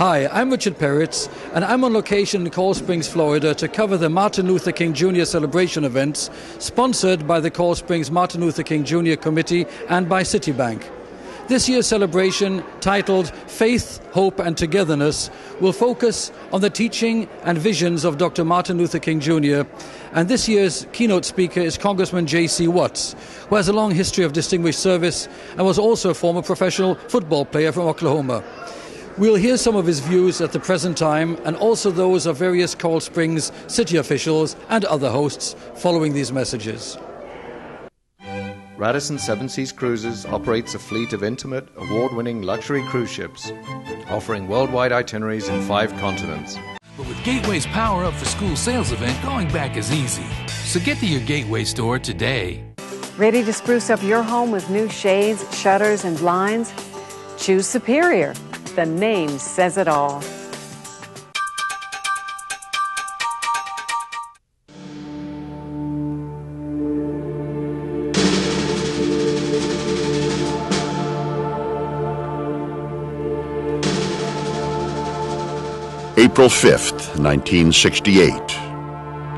Hi, I'm Richard Peretz, and I'm on location in Coral Springs, Florida to cover the Martin Luther King Jr. celebration events sponsored by the Coral Springs Martin Luther King Jr. Committee and by Citibank. This year's celebration, titled Faith, Hope and Togetherness, will focus on the teaching and visions of Dr. Martin Luther King Jr. And this year's keynote speaker is Congressman J.C. Watts, who has a long history of distinguished service and was also a former professional football player from Oklahoma. We'll hear some of his views at the present time and also those of various Coral Springs city officials and other hosts following these messages. Radisson Seven Seas Cruises operates a fleet of intimate, award-winning luxury cruise ships, offering worldwide itineraries in 5 continents. But with Gateway's Power Up for School sales event, going back is easy. So get to your Gateway store today. Ready to spruce up your home with new shades, shutters, and blinds? Choose Superior. The name says it all. April 5th, 1968.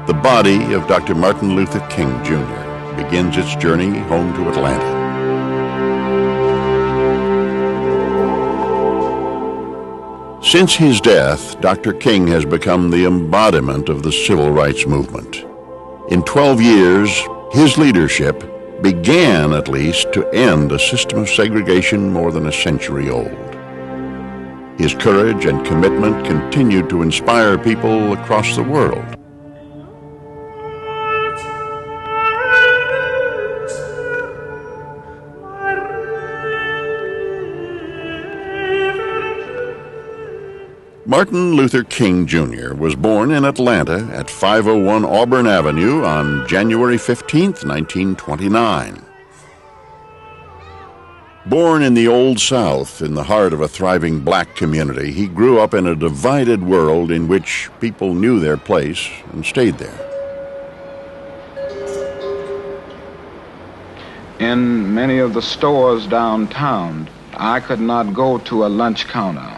The body of Dr. Martin Luther King Jr. begins its journey home to Atlanta. Since his death, Dr. King has become the embodiment of the civil rights movement. In 12 years, his leadership began, at least, to end a system of segregation more than a century old. His courage and commitment continued to inspire people across the world. Martin Luther King Jr. was born in Atlanta at 501 Auburn Avenue on January 15, 1929. Born in the Old South, in the heart of a thriving black community, he grew up in a divided world in which people knew their place and stayed there. In many of the stores downtown, I could not go to a lunch counter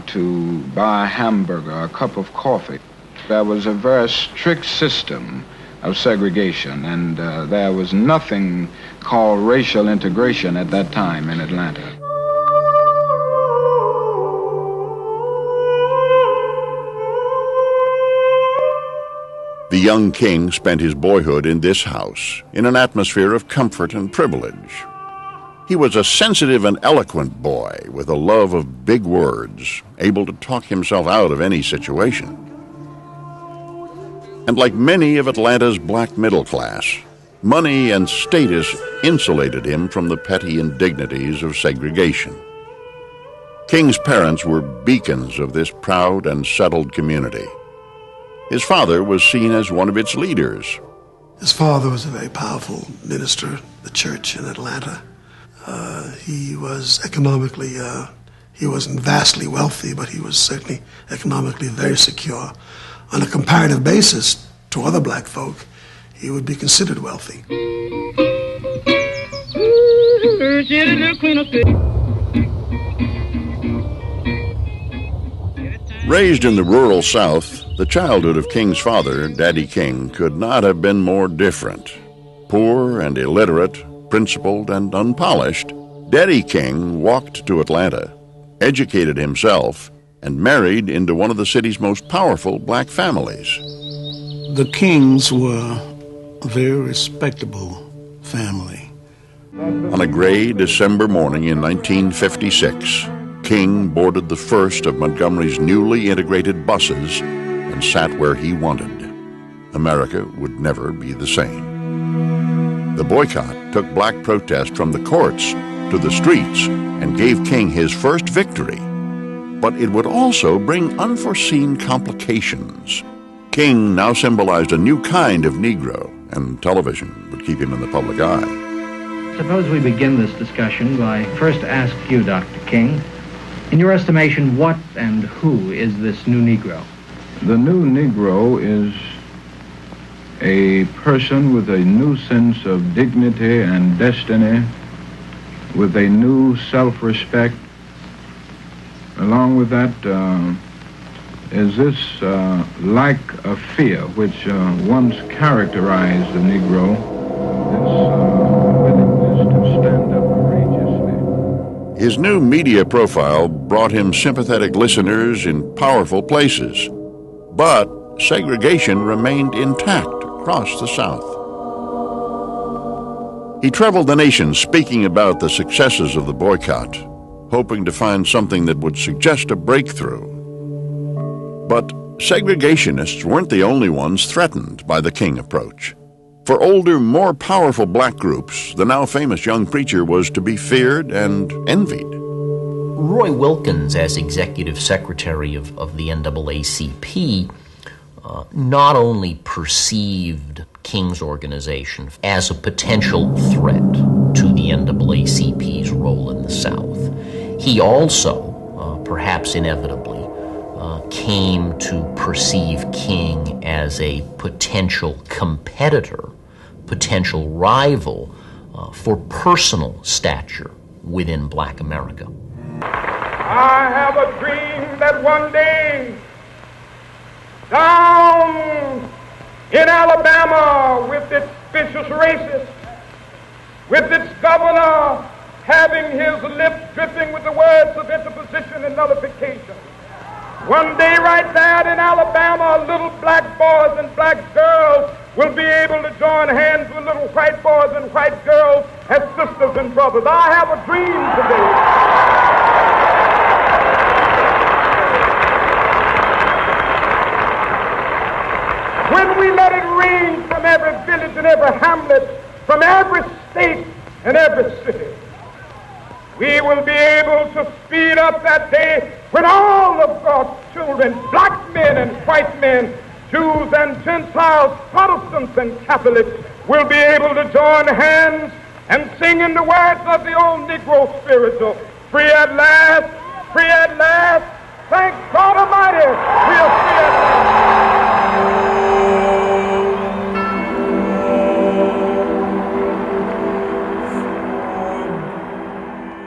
to buy a hamburger or a cup of coffee. There was a very strict system of segregation, and there was nothing called racial integration at that time in Atlanta. The young King spent his boyhood in this house, in an atmosphere of comfort and privilege. He was a sensitive and eloquent boy with a love of big words, able to talk himself out of any situation. And like many of Atlanta's black middle class, money and status insulated him from the petty indignities of segregation. King's parents were beacons of this proud and settled community. His father was seen as one of its leaders. His father was a very powerful minister of the church in Atlanta. He was economically, he wasn't vastly wealthy, but he was certainly economically very secure. On a comparative basis to other black folk, he would be considered wealthy. Raised in the rural South, the childhood of King's father, Daddy King, could not have been more different. Poor and illiterate, principled and unpolished, Daddy King walked to Atlanta, educated himself, and married into one of the city's most powerful black families. The Kings were a very respectable family. On a gray December morning in 1956, King boarded the first of Montgomery's newly integrated buses and sat where he wanted. America would never be the same. The boycott took black protest from the courts to the streets and gave King his first victory. But it would also bring unforeseen complications. King now symbolized a new kind of Negro, and television would keep him in the public eye. Suppose we begin this discussion by first asking you, Dr. King, in your estimation, what and who is this new Negro? The new Negro is a person with a new sense of dignity and destiny, with a new self-respect, Along with that is this lack of fear which once characterized the Negro, this willingness to stand up courageously. His new media profile brought him sympathetic listeners in powerful places, but segregation remained intact across the South. He traveled the nation speaking about the successes of the boycott, hoping to find something that would suggest a breakthrough. But segregationists weren't the only ones threatened by the King approach. For older, more powerful black groups, the now famous young preacher was to be feared and envied. Roy Wilkins, as executive secretary of the NAACP, not only perceived King's organization as a potential threat to the NAACP's role in the South, he also, perhaps inevitably, came to perceive King as a potential competitor, potential rival for personal stature within Black America. I have a dream that one day, down in Alabama, with its vicious racists, with its governor having his lips dripping with the words of interposition and nullification, one day right there in Alabama, little black boys and black girls will be able to join hands with little white boys and white girls as sisters and brothers. I have a dream today. When we let it ring from every village and every hamlet, from every state and every city, we will be able to speed up that day when all of God's children, black men and white men, Jews and Gentiles, Protestants and Catholics, will be able to join hands and sing in the words of the old Negro spiritual, free at last, free at last, thank God Almighty, we are free at last.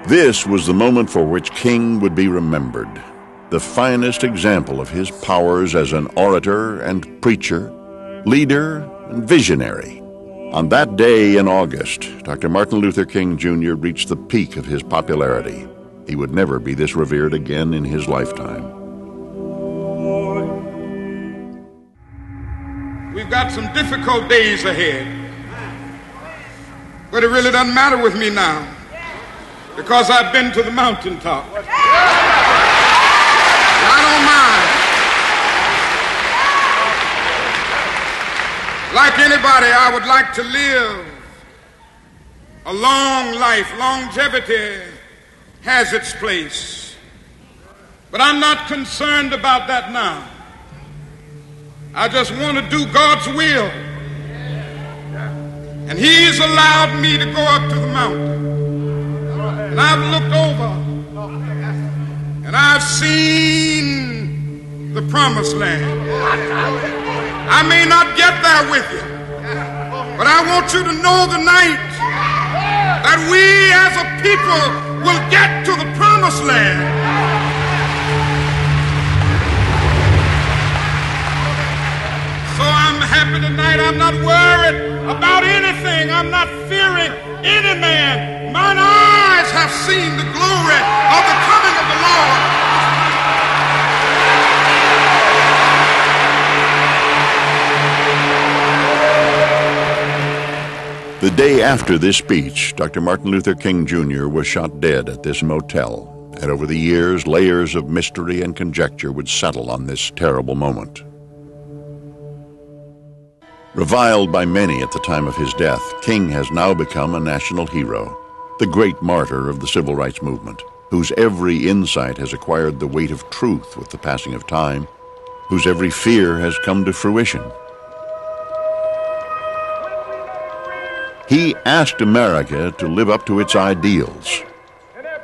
This was the moment for which King would be remembered, the finest example of his powers as an orator and preacher, leader and visionary. On that day in August, Dr. Martin Luther King Jr. reached the peak of his popularity. He would never be this revered again in his lifetime. We've got some difficult days ahead, but it really doesn't matter with me now, because I've been to the mountaintop. I don't mind. Like anybody, I would like to live a long life. Longevity has its place. But I'm not concerned about that now. I just want to do God's will. And He's allowed me to go up to the mountain. And I've looked over, and I've seen the promised land. I may not get there with you, but I want you to know tonight that we as a people will get to the promised land. So I'm happy tonight. I'm not worried about anything. I'm not fearing any man. Mine eyes have seen the glory of the coming of the Lord. The day after this speech, Dr. Martin Luther King Jr. was shot dead at this motel, and over the years, layers of mystery and conjecture would settle on this terrible moment. Reviled by many at the time of his death, King has now become a national hero, the great martyr of the civil rights movement, whose every insight has acquired the weight of truth with the passing of time, whose every fear has come to fruition. He asked America to live up to its ideals.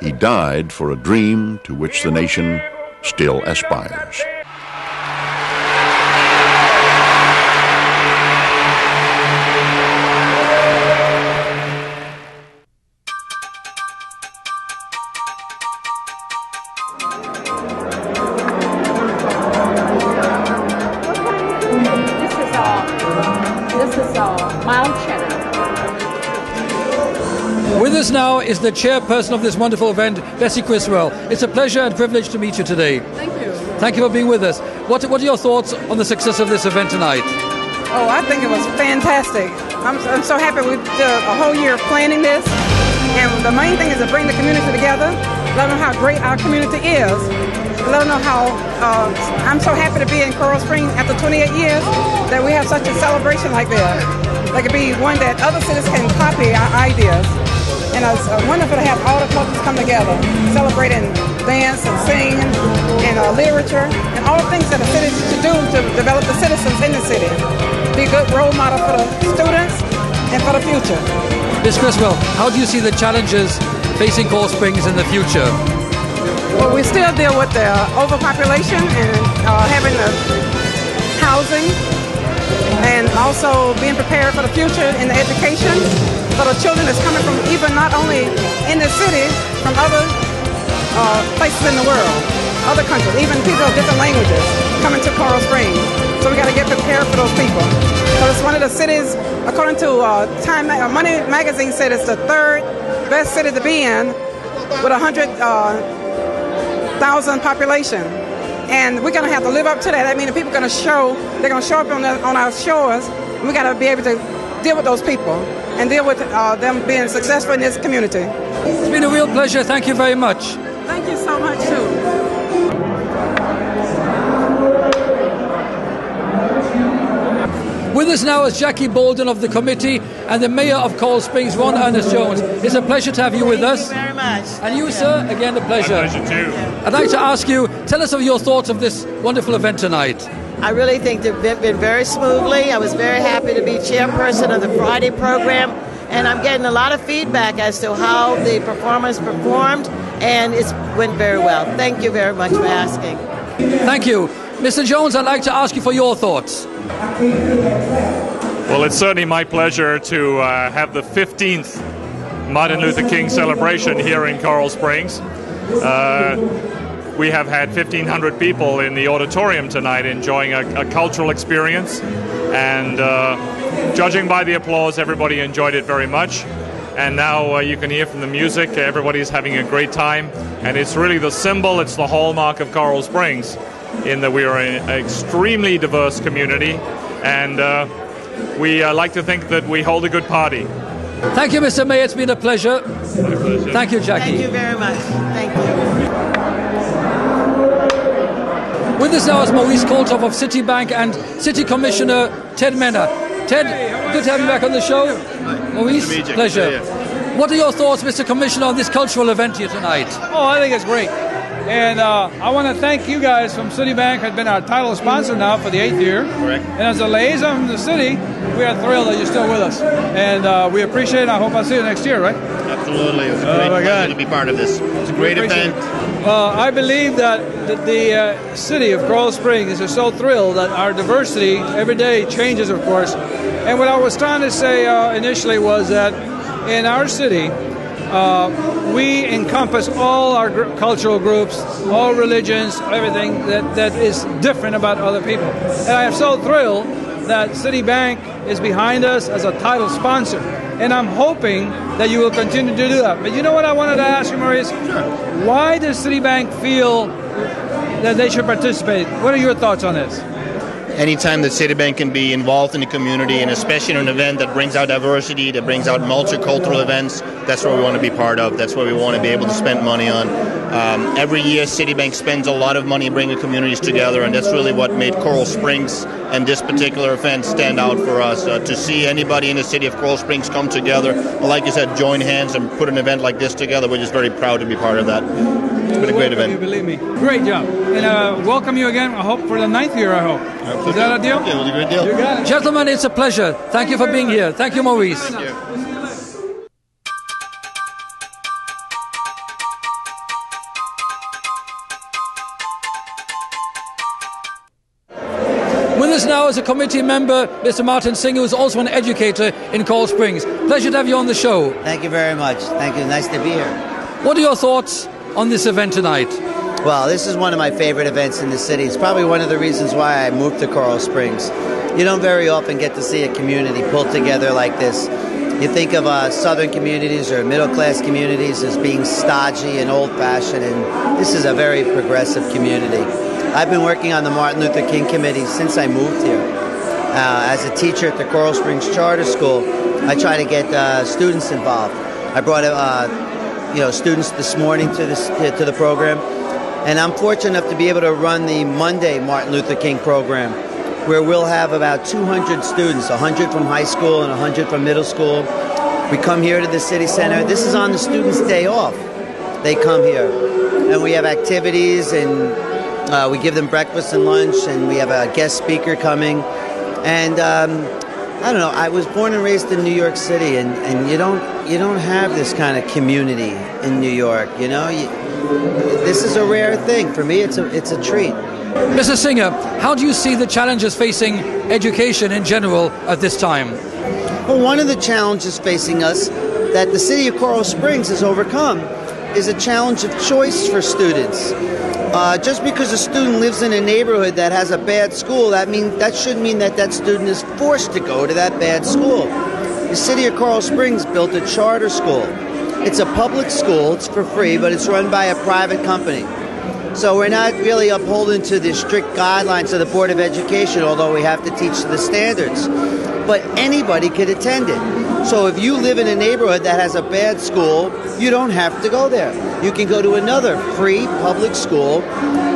He died for a dream to which the nation still aspires. us now is the chairperson of this wonderful event, Bessie Criswell. It's a pleasure and privilege to meet you today. Thank you. Thank you for being with us. What are your thoughts on the success of this event tonight? Oh, I think it was fantastic. I'm so happy we did a whole year of planning this. And the main thing is to bring the community together, let them know how great our community is, let them know how I'm so happy to be in Coral Springs after 28 years that we have such a celebration like this. That could be one that other cities can copy our ideas. And it's wonderful to have all the cultures come together, celebrating dance and singing and literature and all the things that the city should do to develop the citizens in the city. Be a good role model for the students and for the future. Ms. Criswell, how do you see the challenges facing Coral Springs in the future? Well, we still deal with the overpopulation and having the housing and also being prepared for the future in the education for the children that's coming from even not only in the city, from other places in the world, other countries, even people of different languages coming to Coral Springs. So we got to get prepared for those people. So it's one of the cities, according to Money Magazine said it's the third best city to be in with 100,000 population. And we're going to have to live up to that. I mean, the people are going to show, they're going to show up on our shores. And we got to be able to deal with those people and deal with them being successful in this community. It's been a real pleasure. Thank you very much. Thank you so much, too. With us now is Jackie Bolden of the committee and the Mayor of Coral Springs, Ron Ernest Jones. It's a pleasure to have you with us. Thank you very much. And you, sir, again, a pleasure. My pleasure too. I'd like to ask you, tell us of your thoughts of this wonderful event tonight. I really think the event went very smoothly. I was very happy to be chairperson of the Friday program, and I'm getting a lot of feedback as to how the performance performed, and it went very well. Thank you very much for asking. Thank you. Mr. Jones, I'd like to ask you for your thoughts. Well, it's certainly my pleasure to have the 15th Martin Luther King celebration here in Coral Springs. We have had 1,500 people in the auditorium tonight enjoying a cultural experience, and judging by the applause, everybody enjoyed it very much. And now you can hear from the music, everybody's having a great time, and it's really the symbol, it's the hallmark of Coral Springs, in that we are an extremely diverse community, and we like to think that we hold a good party. Thank you, Mr. Mayor. It's been a pleasure. My pleasure. Thank you, Jackie. Thank you very much. Thank you. With us now is Maurice Kolthoff of Citibank and City Commissioner Ted Menner. Ted, good to have you back on the show. Maurice, pleasure. What are your thoughts, Mr. Commissioner, on this cultural event here tonight? Oh, I think it's great. And I want to thank you guys from Citibank, has been our title sponsor now for the 8th year. Correct. And as a liaison from the city, we are thrilled that you're still with us. And we appreciate it. I hope I'll see you next year, right? Absolutely. It's a great pleasure to be part of this. It's a great event. I believe that the city of Coral Springs is so thrilled that our diversity every day changes, of course. And what I was trying to say initially was that in our city, we encompass all our cultural groups, all religions, everything that is different about other people. And I am so thrilled that Citibank is behind us as a title sponsor. And I'm hoping that you will continue to do that. But you know what I wanted to ask you, Maurice? Sure. Why does Citibank feel that they should participate? What are your thoughts on this? Anytime that Citibank can be involved in the community, and especially in an event that brings out diversity, that brings out multicultural events, that's what we want to be part of. That's what we want to be able to spend money on. Every year, Citibank spends a lot of money bringing communities together, and that's really what made Coral Springs and this particular event stand out for us. To see anybody in the city of Coral Springs come together, like you said, join hands and put an event like this together, we're just very proud to be part of that. It's been a great event. You believe me. Great job. And welcome you again, I hope, for the 9th year, I hope. Absolutely. Is that a deal? Yeah, it was a great deal. You got it. Gentlemen, it's a pleasure. Thank you for being here. Thank you, Maurice. Thank you. With us now is a committee member, Mr. Martin Singh, who is also an educator in Coral Springs. Pleasure to have you on the show. Thank you very much. Thank you. Nice to be here. What are your thoughts on this event tonight? Well, this is one of my favorite events in the city. It's probably one of the reasons why I moved to Coral Springs. You don't very often get to see a community pulled together like this. You think of southern communities or middle-class communities as being stodgy and old-fashioned, and this is a very progressive community. I've been working on the Martin Luther King Committee since I moved here. As a teacher at the Coral Springs Charter School, I try to get students involved. I brought students this morning to the program, and I'm fortunate enough to be able to run the Monday Martin Luther King program, where we'll have about 200 students, 100 from high school and 100 from middle school. We come here to the city center. This is on the students' day off. They come here, and we have activities, and we give them breakfast and lunch, and we have a guest speaker coming. And I don't know. I was born and raised in New York City, and you don't have this kind of community in New York. You know, this is a rare thing for me. It's a treat. Mr. Singer, how do you see the challenges facing education in general at this time? Well, one of the challenges facing us that the city of Coral Springs has overcome is a challenge of choice for students. Just because a student lives in a neighborhood that has a bad school, that shouldn't mean that student is forced to go to that bad school. The city of Coral Springs built a charter school. It's a public school, it's for free, but it's run by a private company. So we're not really upholding to the strict guidelines of the Board of Education, although we have to teach the standards. But anybody could attend it. So if you live in a neighborhood that has a bad school, you don't have to go there. You can go to another free public school.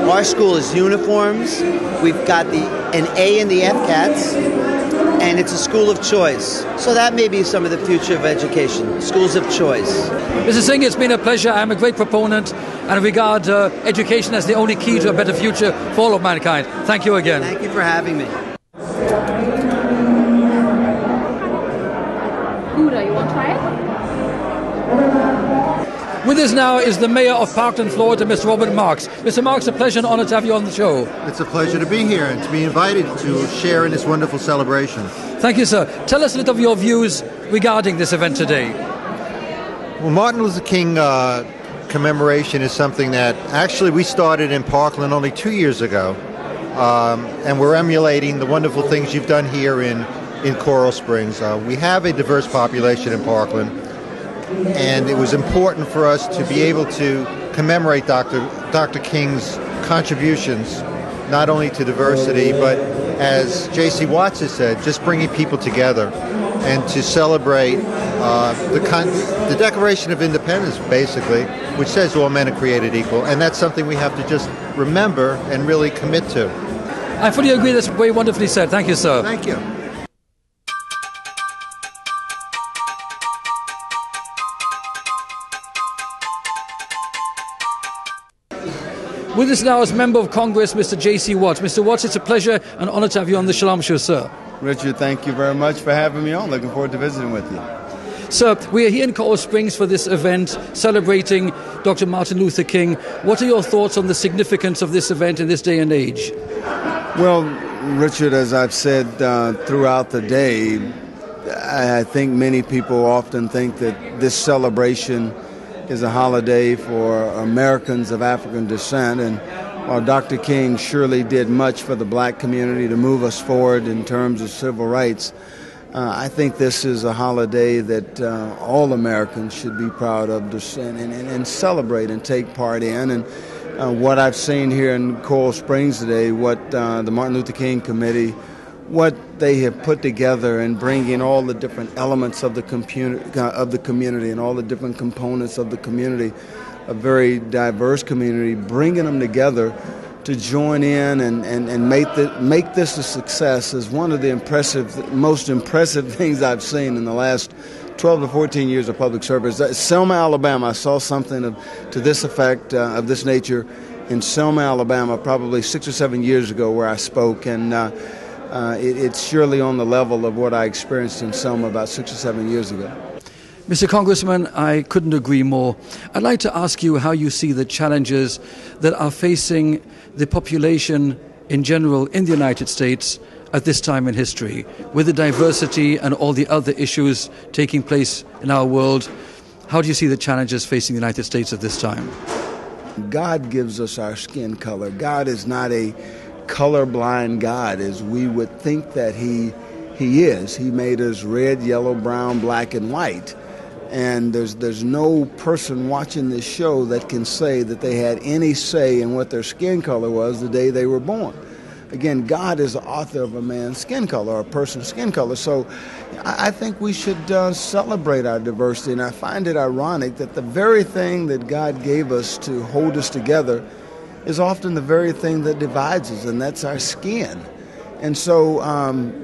Our school is uniforms. We've got an A in the FCATs, and it's a school of choice. So that may be some of the future of education, schools of choice. Mr. Singh, it's been a pleasure. I'm a great proponent and regard education as the only key to a better future for all of mankind. Thank you again. Thank you for having me. Gouda, you want to try it? With us now is the Mayor of Parkland, Florida, Mr. Robert Marks. Mr. Marks, a pleasure and honor to have you on the show. It's a pleasure to be here and to be invited to share in this wonderful celebration. Thank you, sir. Tell us a little of your views regarding this event today. Well, Martin Luther King commemoration is something that actually we started in Parkland only 2 years ago, and we're emulating the wonderful things you've done here in Coral Springs. We have a diverse population in Parkland, and it was important for us to be able to commemorate Dr. King's contributions, not only to diversity, but as J.C. Watts has said, just bringing people together and to celebrate the Declaration of Independence, basically, which says all men are created equal, and that's something we have to just remember and really commit to. I fully agree. That's very wonderfully said. Thank you, sir. Thank you. With us now is Member of Congress, Mr. J.C. Watts. Mr. Watts, it's a pleasure and honor to have you on the Shalom Show, sir. Richard, thank you very much for having me on. Looking forward to visiting with you. Sir, we are here in Coral Springs for this event celebrating Dr. Martin Luther King. What are your thoughts on the significance of this event in this day and age? Well, Richard, as I've said throughout the day, I think many people often think that this celebration is a holiday for Americans of African descent, and while Dr. King surely did much for the black community to move us forward in terms of civil rights, I think this is a holiday that all Americans should be proud of and celebrate and take part in. And what I've seen here in Coral Springs today, what the Martin Luther King Committee, what they have put together and bringing all the different elements of the community and all the different components of the community, a very diverse community, bringing them together to join in and make this a success is one of the most impressive things I've seen in the last 12 to 14 years of public service. Selma, Alabama, I saw something to this effect, of this nature, in Selma, Alabama, probably 6 or 7 years ago where I spoke, and it's surely on the level of what I experienced in Selma about 6 or 7 years ago. Mr. Congressman, I couldn't agree more. I'd like to ask you how you see the challenges that are facing the population in general in the United States at this time in history, with the diversity and all the other issues taking place in our world. How do you see the challenges facing the United States at this time? God gives us our skin color. God is not a colorblind God as we would think that he he is. He made us red, yellow, brown, black, and white. And there's no person watching this show that can say that they had any say in what their skin color was the day they were born. Again, God is the author of a man's skin color, or a person's skin color. So I think we should celebrate our diversity. And I find it ironic that the very thing that God gave us to hold us together is often the very thing that divides us, and that's our skin. And so,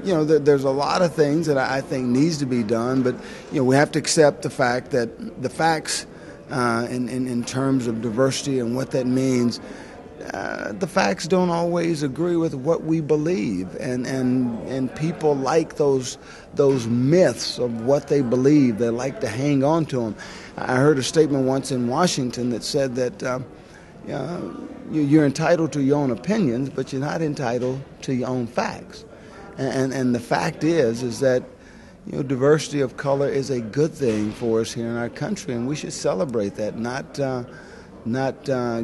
there's a lot of things that I think needs to be done, but, we have to accept the fact that the facts in terms of diversity and what that means, the facts don't always agree with what we believe. And people like those myths of what they believe. They like to hang on to them. I heard a statement once in Washington that said that you're entitled to your own opinions, but you're not entitled to your own facts. And the fact is that diversity of color is a good thing for us here in our country, and we should celebrate that, not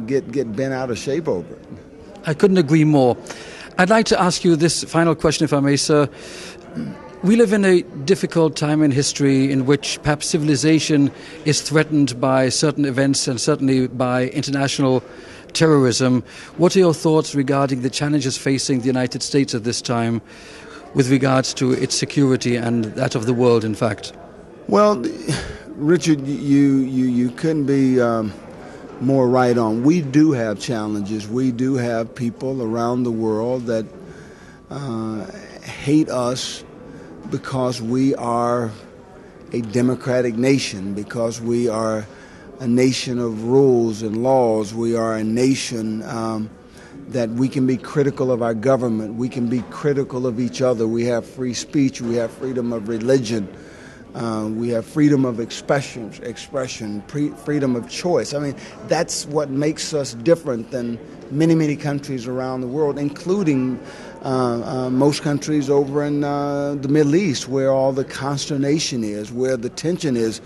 get bent out of shape over it. I couldn't agree more. I'd like to ask you this final question, if I may, sir. We live in a difficult time in history in which perhaps civilization is threatened by certain events and certainly by international terrorism. What are your thoughts regarding the challenges facing the United States at this time with regards to its security and that of the world, in fact? Well, Richard, you couldn't be more right on. We do have challenges. We do have people around the world that hate us because we are a democratic nation, because we are a nation of rules and laws. We are a nation that we can be critical of our government. We can be critical of each other. We have free speech. We have freedom of religion. We have freedom of expression, freedom of choice. I mean, that's what makes us different than many, many countries around the world, including most countries over in the Middle East, where all the consternation is, where the tension is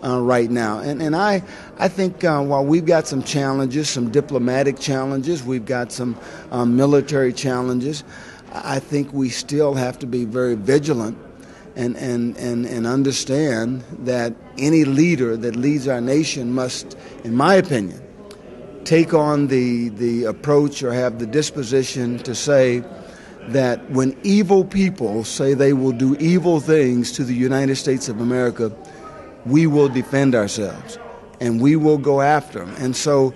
right now. And I think while we've got some challenges, some diplomatic challenges, we've got some military challenges, I think we still have to be very vigilant and understand that any leader that leads our nation must, in my opinion, take on the approach or have the disposition to say that when evil people say they will do evil things to the United States of America, we will defend ourselves and we will go after them. And so,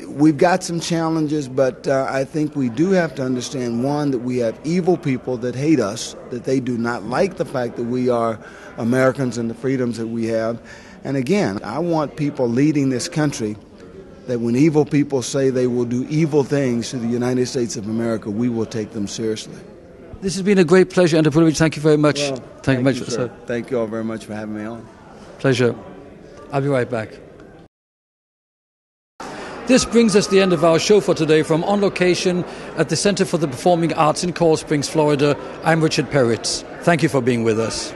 we've got some challenges, but I think we do have to understand, one, that we have evil people that hate us, that they do not like the fact that we are Americans and the freedoms that we have. And again, I want people leading this country that when evil people say they will do evil things to the United States of America, we will take them seriously. This has been a great pleasure and a privilege. Thank you very much. Well, thank you much, sir. Thank you all very much for having me on. Pleasure. I'll be right back. This brings us to the end of our show for today. From On Location at the Center for the Performing Arts in Coral Springs, Florida, I'm Richard Peretz. Thank you for being with us.